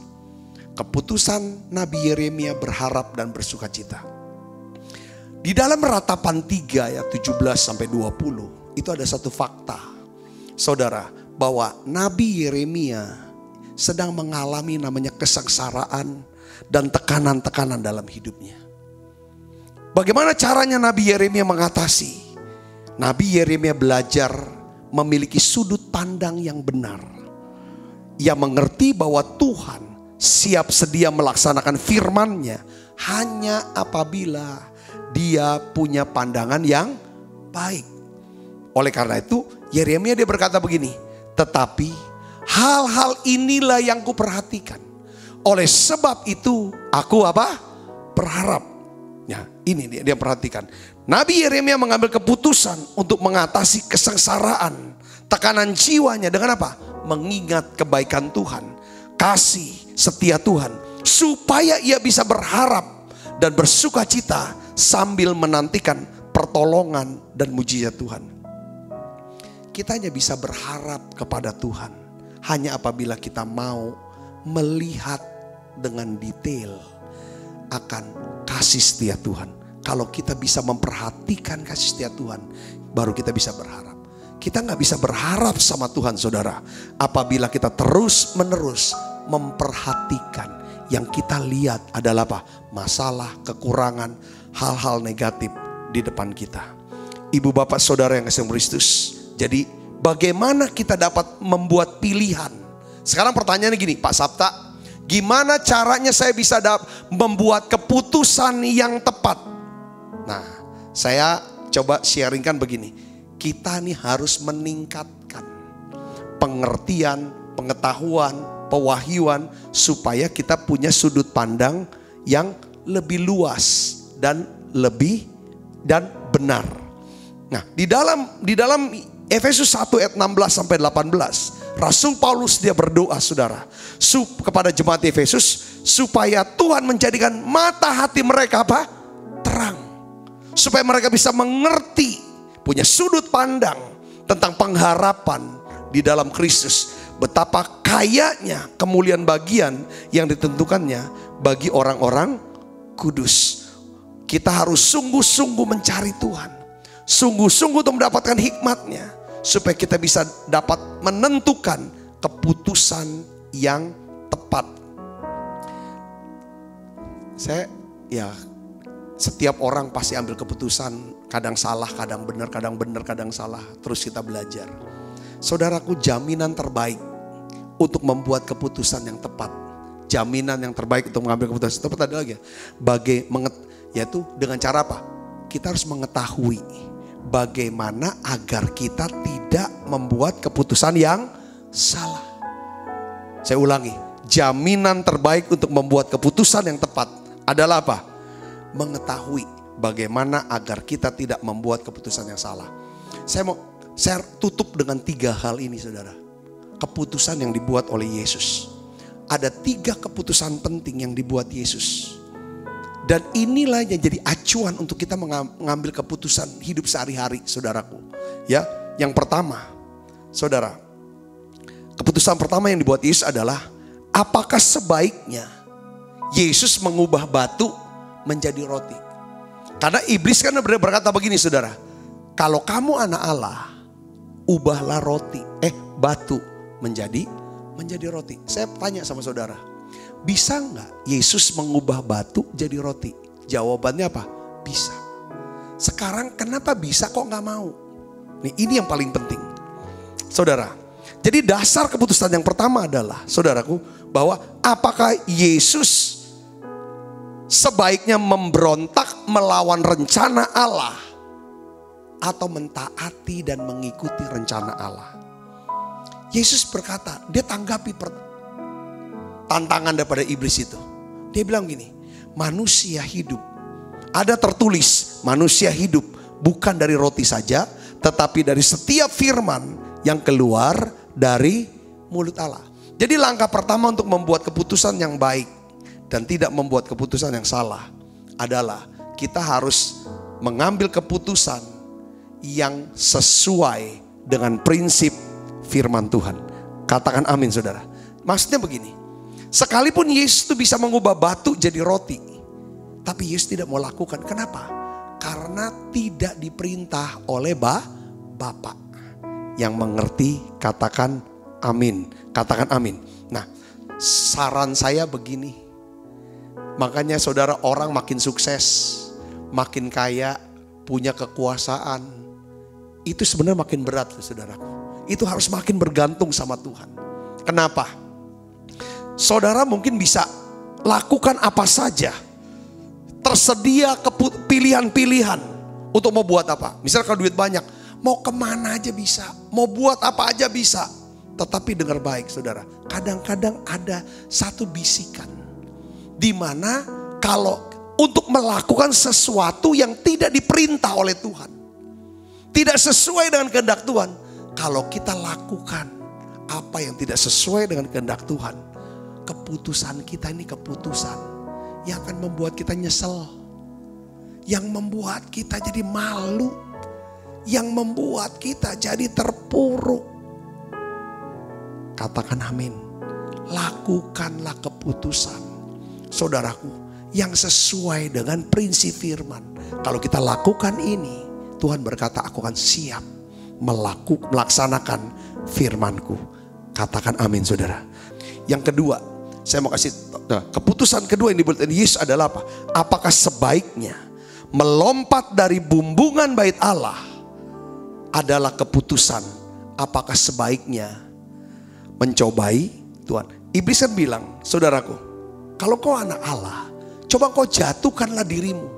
Keputusan Nabi Yeremia berharap dan bersukacita. Di dalam Ratapan 3 ayat 17 sampai 20, itu ada satu fakta. Saudara, bahwa Nabi Yeremia sedang mengalami namanya kesengsaraan dan tekanan-tekanan dalam hidupnya. Bagaimana caranya Nabi Yeremia mengatasi? Nabi Yeremia belajar memiliki sudut pandang yang benar. Ia mengerti bahwa Tuhan siap sedia melaksanakan firman-Nya hanya apabila dia punya pandangan yang baik. Oleh karena itu Yeremia dia berkata begini, tetapi hal-hal inilah yang kuperhatikan. Oleh sebab itu aku berharap. Ya, ini dia perhatikan. Nabi Yeremia mengambil keputusan untuk mengatasi kesengsaraan, tekanan jiwanya dengan apa? Mengingat kebaikan Tuhan, kasih setia Tuhan, supaya ia bisa berharap dan bersukacita sambil menantikan pertolongan dan mujizat Tuhan. Kita hanya bisa berharap kepada Tuhan hanya apabila kita mau melihat dengan detail akan kasih setia Tuhan. Kalau kita bisa memperhatikan kasih setia Tuhan, baru kita bisa berharap. Kita gak bisa berharap sama Tuhan saudara, apabila kita terus menerus memperhatikan yang kita lihat adalah apa? Masalah, kekurangan, hal-hal negatif di depan kita. Ibu bapak saudara yang kasih Kristus, jadi bagaimana kita dapat membuat pilihan? Sekarang pertanyaannya gini, Pak Sabta, gimana caranya saya bisa membuat keputusan yang tepat? Nah, saya coba sharingkan begini. Kita nih harus meningkatkan pengertian, pengetahuan, pewahyuan supaya kita punya sudut pandang yang lebih luas dan benar. Nah, di dalam Efesus 1 ayat 16 sampai 18, Rasul Paulus dia berdoa saudara kepada jemaat Efesus supaya Tuhan menjadikan mata hati mereka apa? Terang. Supaya mereka bisa mengerti, punya sudut pandang tentang pengharapan di dalam Kristus. Betapa kayanya kemuliaan bagian yang ditentukannya bagi orang-orang kudus. Kita harus sungguh-sungguh mencari Tuhan. Sungguh-sungguh untuk mendapatkan hikmatnya. Supaya kita bisa dapat menentukan keputusan yang tepat. Setiap orang pasti ambil keputusan, kadang salah, kadang benar, kadang salah. Terus kita belajar. Saudaraku, jaminan terbaik untuk membuat keputusan yang tepat. Jaminan yang terbaik untuk mengambil keputusan yang tepat adalah yaitu dengan cara apa? Kita harus mengetahui bagaimana agar kita tidak membuat keputusan yang salah. Saya ulangi, jaminan terbaik untuk membuat keputusan yang tepat adalah apa? Mengetahui bagaimana agar kita tidak membuat keputusan yang salah. Saya tutup dengan 3 hal ini saudara. Keputusan yang dibuat oleh Yesus. Ada 3 keputusan penting yang dibuat Yesus. Dan inilah yang jadi acuan untuk kita mengambil keputusan hidup sehari-hari saudaraku. Ya, yang pertama saudara, keputusan pertama yang dibuat Yesus adalah apakah sebaiknya Yesus mengubah batu menjadi roti. Karena iblis kan berkata begini saudara, kalau kamu anak Allah, ubahlah batu menjadi roti. Saya tanya sama saudara, bisa nggak Yesus mengubah batu jadi roti? Jawabannya apa? Bisa. Sekarang kenapa bisa kok nggak mau? Ini yang paling penting, saudara. Jadi dasar keputusan yang pertama adalah, saudaraku, bahwa apakah Yesus sebaiknya memberontak melawan rencana Allah atau mentaati dan mengikuti rencana Allah. Yesus berkata, dia tanggapi tantangan daripada iblis itu. Dia bilang gini, manusia hidup, ada tertulis, manusia hidup bukan dari roti saja, tetapi dari setiap firman yang keluar dari mulut Allah. Jadi langkah pertama untuk membuat keputusan yang baik dan tidak membuat keputusan yang salah adalah kita harus mengambil keputusan yang sesuai dengan prinsip firman Tuhan. Katakan amin saudara. Maksudnya begini, sekalipun Yesus itu bisa mengubah batu jadi roti, tapi Yesus tidak mau lakukan. Kenapa? Karena tidak diperintah oleh Bapa. Yang mengerti katakan amin. Katakan amin. Nah, saran saya begini. Makanya saudara, orang makin sukses, makin kaya, punya kekuasaan, itu sebenarnya makin berat saudaraku. Itu harus makin bergantung sama Tuhan. Kenapa? Saudara mungkin bisa lakukan apa saja. Tersedia pilihan-pilihan untuk mau buat apa. Misalnya kalau duit banyak, mau kemana aja bisa, mau buat apa aja bisa. Tetapi dengar baik saudara, kadang-kadang ada satu bisikan di mana kalau untuk melakukan sesuatu yang tidak diperintah oleh Tuhan, tidak sesuai dengan kehendak Tuhan, kalau kita lakukan apa yang tidak sesuai dengan kehendak Tuhan, keputusan kita ini keputusan yang akan membuat kita nyesel, yang membuat kita jadi malu, yang membuat kita jadi terpuruk. Katakan amin. Lakukanlah keputusan, saudaraku, yang sesuai dengan prinsip firman. Kalau kita lakukan ini, Tuhan berkata, aku akan siap melaksanakan firman-Ku. Katakan amin, saudara. Yang kedua, saya mau kasih keputusan kedua yang diberikan Yesus adalah apa? Apakah sebaiknya melompat dari bumbungan bait Allah adalah keputusan? Apakah sebaiknya mencobai Tuhan? Iblis kan bilang, saudaraku, kalau kau anak Allah, coba kau jatuhkanlah dirimu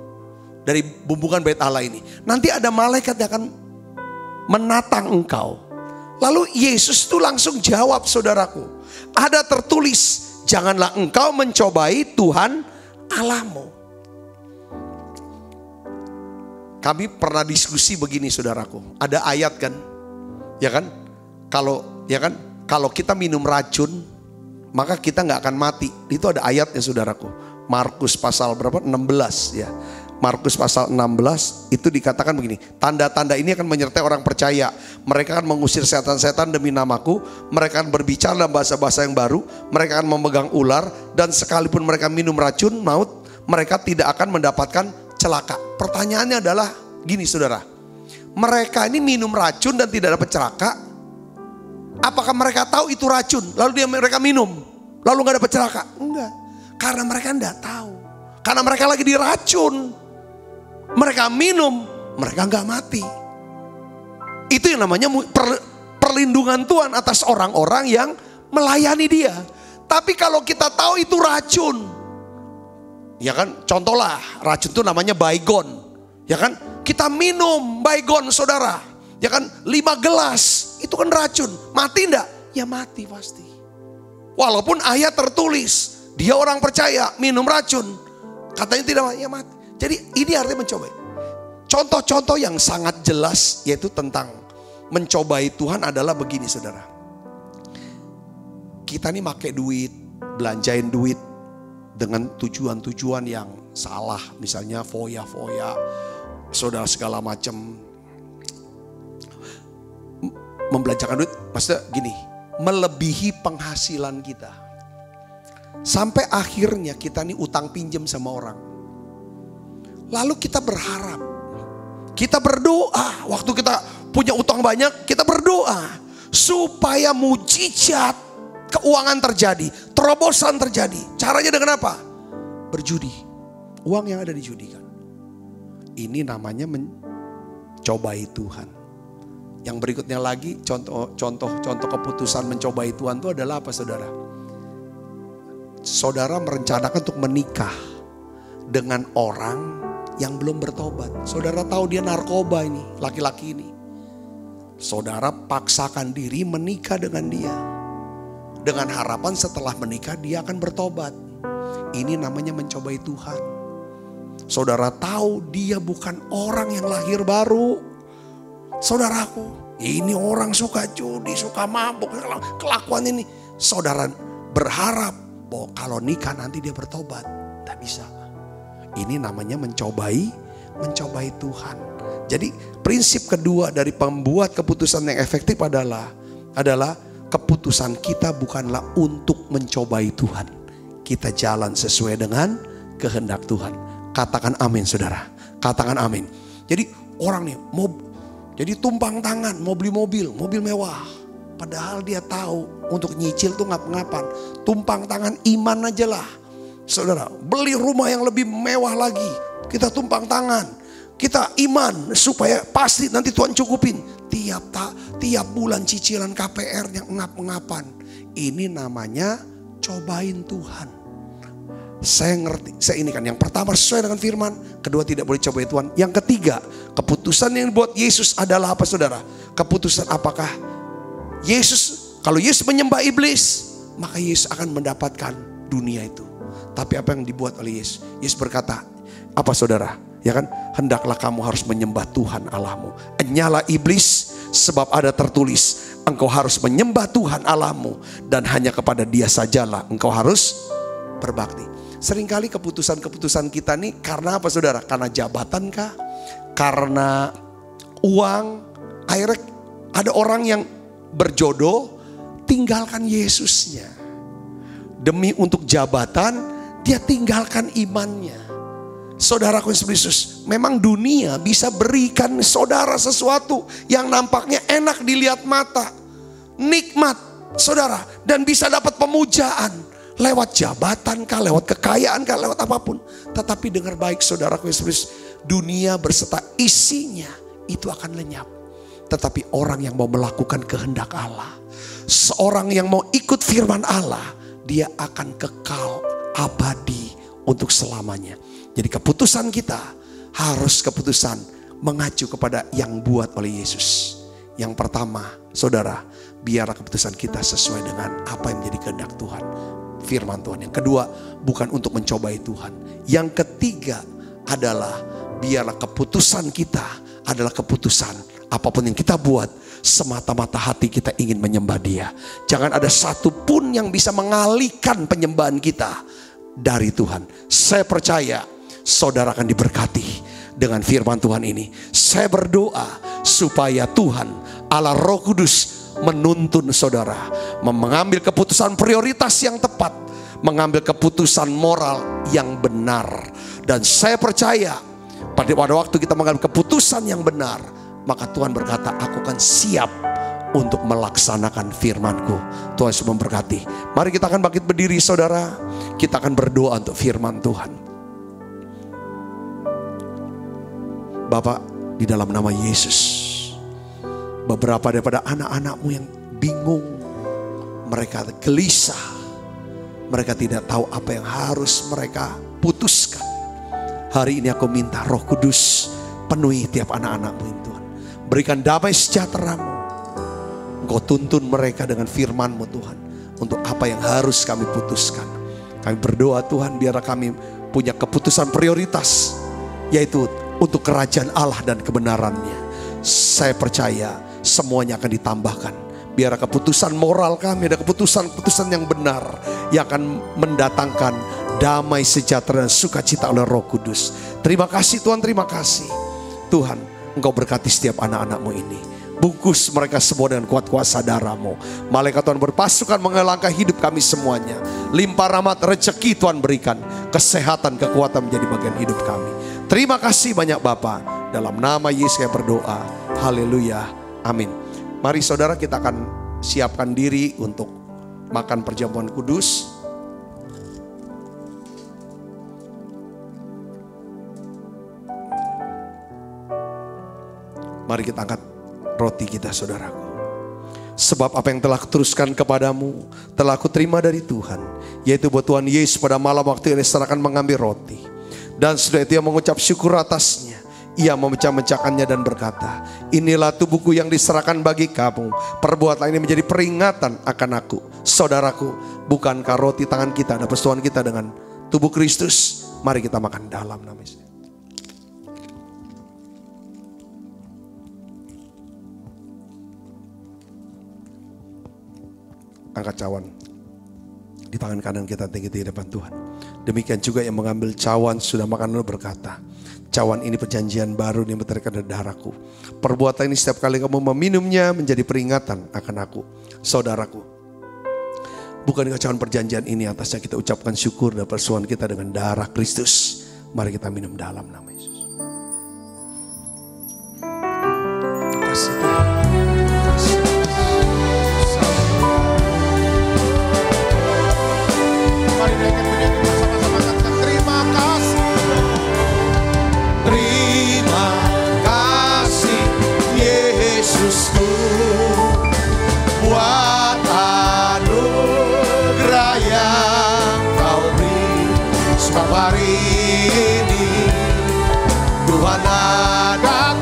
dari bumbungan bait Allah ini. Nanti ada malaikat yang akan menatang engkau. Lalu Yesus tuh langsung jawab, saudaraku, ada tertulis, janganlah engkau mencobai Tuhan Allahmu. Kami pernah diskusi begini, saudaraku. Ada ayat kan? Ya kan? Kalau kita minum racun, maka kita nggak akan mati. Itu ada ayatnya, saudaraku. Markus pasal berapa? 16 ya. Markus pasal 16 itu dikatakan begini, tanda-tanda ini akan menyertai orang percaya. Mereka akan mengusir setan-setan demi namaku. Mereka akan berbicara dalam bahasa-bahasa yang baru. Mereka akan memegang ular. Dan sekalipun mereka minum racun maut, mereka tidak akan mendapatkan celaka. Pertanyaannya adalah gini, saudara. Mereka ini minum racun dan tidak dapat celaka. Apakah mereka tahu itu racun lalu mereka minum lalu gak dapat celaka? Enggak. Karena mereka tidak tahu. Karena mereka lagi diracun. Mereka minum, mereka gak mati. Itu yang namanya perlindungan Tuhan atas orang-orang yang melayani Dia. Tapi kalau kita tahu itu racun, ya kan, contohlah racun itu namanya baygon, ya kan, kita minum baygon, saudara, ya kan, 5 gelas, itu kan racun, mati enggak? Ya mati pasti. Walaupun ayat tertulis, dia orang percaya minum racun, katanya tidak mati, ya mati. Jadi ini artinya mencobai. Contoh-contoh yang sangat jelas yaitu tentang mencobai Tuhan adalah begini, saudara. Kita nih pakai duit, belanjain duit dengan tujuan-tujuan yang salah. Misalnya foya-foya, saudara, segala macam. Membelanjakan duit, maksudnya gini, melebihi penghasilan kita. Sampai akhirnya kita nih utang pinjam sama orang. Lalu kita berharap, kita berdoa, waktu kita punya utang banyak, kita berdoa supaya mujizat keuangan terjadi, terobosan terjadi. Caranya dengan apa? Berjudi, uang yang ada dijudikan. Ini namanya mencobai Tuhan. Yang berikutnya lagi, contoh keputusan mencobai Tuhan itu adalah apa, saudara? Saudara merencanakan untuk menikah dengan orang yang belum bertobat. Saudara tahu dia narkoba ini, laki-laki ini. Saudara paksakan diri menikah dengan dia, dengan harapan setelah menikah dia akan bertobat. Ini namanya mencobai Tuhan. Saudara tahu dia bukan orang yang lahir baru. Saudaraku, ini orang suka judi, suka mabuk, kelakuan ini. Saudara berharap bahwa kalau nikah nanti dia bertobat. Tak bisa. Ini namanya mencobai Tuhan. Jadi prinsip kedua dari pembuat keputusan yang efektif adalah keputusan kita bukanlah untuk mencobai Tuhan. Kita jalan sesuai dengan kehendak Tuhan. Katakan amin, saudara. Katakan amin. Jadi orang nih mau jadi tumpang tangan, mau beli mobil mewah. Padahal dia tahu untuk nyicil tuh ngap-ngapan. Tumpang tangan iman aja lah. Saudara, beli rumah yang lebih mewah lagi. Kita tumpang tangan. Kita iman supaya pasti nanti Tuhan cukupin. Tiap bulan cicilan KPR yang ngap-ngapan. Ini namanya cobain Tuhan. Saya ngerti, saya ini kan yang pertama sesuai dengan firman. Kedua tidak boleh cobain Tuhan. Yang ketiga, keputusan yang buat Yesus adalah apa, saudara? Keputusan apakah Yesus, kalau Yesus menyembah iblis, maka Yesus akan mendapatkan dunia itu. Tapi apa yang dibuat oleh Yesus? Yesus berkata, apa, saudara? Ya kan, hendaklah kamu harus menyembah Tuhan Allahmu. Enyalah iblis, sebab ada tertulis, engkau harus menyembah Tuhan Allahmu dan hanya kepada Dia sajalah engkau harus berbakti. Seringkali keputusan-keputusan kita nih karena apa, saudara? Karena jabatan kah? Karena uang? Akhirnya ada orang yang berjodoh tinggalkan Yesusnya. Demi untuk jabatan, dia tinggalkan imannya. Saudaraku Yesus, memang dunia bisa berikan saudara sesuatu yang nampaknya enak dilihat mata, nikmat saudara, dan bisa dapat pemujaan lewat jabatan kah, lewat kekayaan kah, lewat apapun. Tetapi dengar baik saudaraku Yesus, dunia berserta isinya itu akan lenyap. Tetapi orang yang mau melakukan kehendak Allah, seorang yang mau ikut firman Allah, dia akan kekal abadi untuk selamanya. Jadi keputusan kita harus keputusan mengacu kepada yang buat oleh Yesus. Yang pertama, saudara, biarlah keputusan kita sesuai dengan apa yang menjadi kehendak Tuhan, firman Tuhan. Yang kedua, bukan untuk mencobai Tuhan. Yang ketiga adalah biarlah keputusan kita adalah keputusan apapun yang kita buat, semata-mata hati kita ingin menyembah Dia. Jangan ada satupun yang bisa mengalihkan penyembahan kita dari Tuhan. Saya percaya saudara akan diberkati dengan firman Tuhan ini. Saya berdoa supaya Tuhan Allah Roh Kudus menuntun saudara mengambil keputusan prioritas yang tepat, mengambil keputusan moral yang benar. Dan saya percaya pada waktu kita mengambil keputusan yang benar, maka Tuhan berkata, aku akan siap untuk melaksanakan firman-Ku. Tuhan Yesus memberkati. Mari kita akan bangkit berdiri saudara. Kita akan berdoa untuk firman Tuhan. Bapak, di dalam nama Yesus, beberapa daripada anak-anak-Mu yang bingung, mereka gelisah, mereka tidak tahu apa yang harus mereka putuskan. Hari ini aku minta Roh Kudus penuhi tiap anak-anak-Mu ini Tuhan. Berikan damai sejahtera-Mu. Engkau tuntun mereka dengan firman-Mu Tuhan, untuk apa yang harus kami putuskan. Kami berdoa Tuhan, biarlah kami punya keputusan prioritas, yaitu untuk kerajaan Allah dan kebenarannya. Saya percaya semuanya akan ditambahkan. Biar keputusan moral kami ada keputusan-keputusan yang benar, yang akan mendatangkan damai sejahtera dan sukacita oleh Roh Kudus. Terima kasih Tuhan, terima kasih Tuhan. Engkau berkati setiap anak-anak-Mu ini. Bungkus mereka semua dengan kuat kuasa darah-Mu. Malaikat Tuhan berpasukan mengelangkah hidup kami semuanya. Limpah rahmat rezeki Tuhan berikan. Kesehatan, kekuatan menjadi bagian hidup kami. Terima kasih banyak Bapa. Dalam nama Yesus saya berdoa. Haleluya. Amin. Mari saudara, kita akan siapkan diri untuk makan perjamuan kudus. Mari kita angkat roti kita saudaraku. Sebab apa yang telah kuteruskan kepadamu telah kuterima dari Tuhan, yaitu buat Tuhan Yesus pada malam waktu yang diserahkan mengambil roti. Dan sudah itu ia mengucap syukur atasnya. Ia memecah-mecahkannya dan berkata, inilah tubuhku yang diserahkan bagi kamu. Perbuatlah ini menjadi peringatan akan aku. Saudaraku, bukankah roti tangan kita ada persetujuan kita dengan tubuh Kristus? Mari kita makan dalam nama Yesus. Angkat cawan di tangan kanan kita tinggi di depan Tuhan. Demikian juga yang mengambil cawan sudah makan lalu berkata, cawan ini perjanjian baru yang berdasarkan dari darahku. Perbuatan ini setiap kali kamu meminumnya menjadi peringatan akan aku. Saudaraku, bukankah cawan perjanjian ini atasnya kita ucapkan syukur dan persoalan kita dengan darah Kristus. Mari kita minum dalam nama Yesus. Kasih Tuhan. Mari naikkan pujian bersama-sama, katakan terima kasih. Terima kasih Yesusku, buat anugerah yang Kau beri. Sebab hari ini Tuhan adakan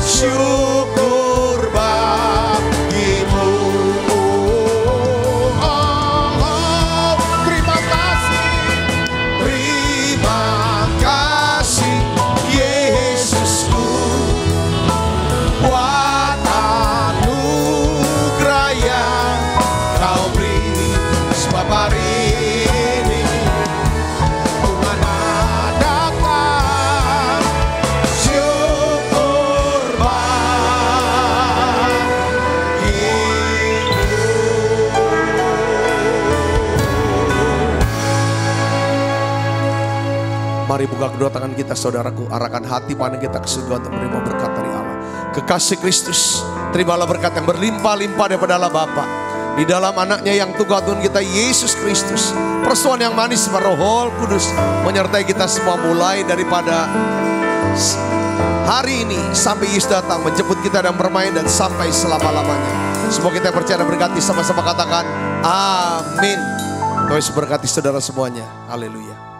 syukur bagimu. Terima kasih Yesusku, buat anugerah yang Kau beri. Sebab hari ini Mari buka kedua tangan kita saudaraku, arahkan hati pandang kita ke surga untuk menerima berkat dari Allah. Kekasih Kristus, terimalah berkat yang berlimpah-limpah daripada Allah Bapa. Di dalam anaknya yang tunggal Tuhan kita Yesus Kristus. Persoalan yang manis Roh Kudus menyertai kita semua mulai daripada hari ini sampai Yesus datang menjemput kita dan bermain dan sampai selama-lamanya. Semua kita percaya dan berkati, sama-sama katakan amin. Tuhan Yesus berkati saudara semuanya. Haleluya.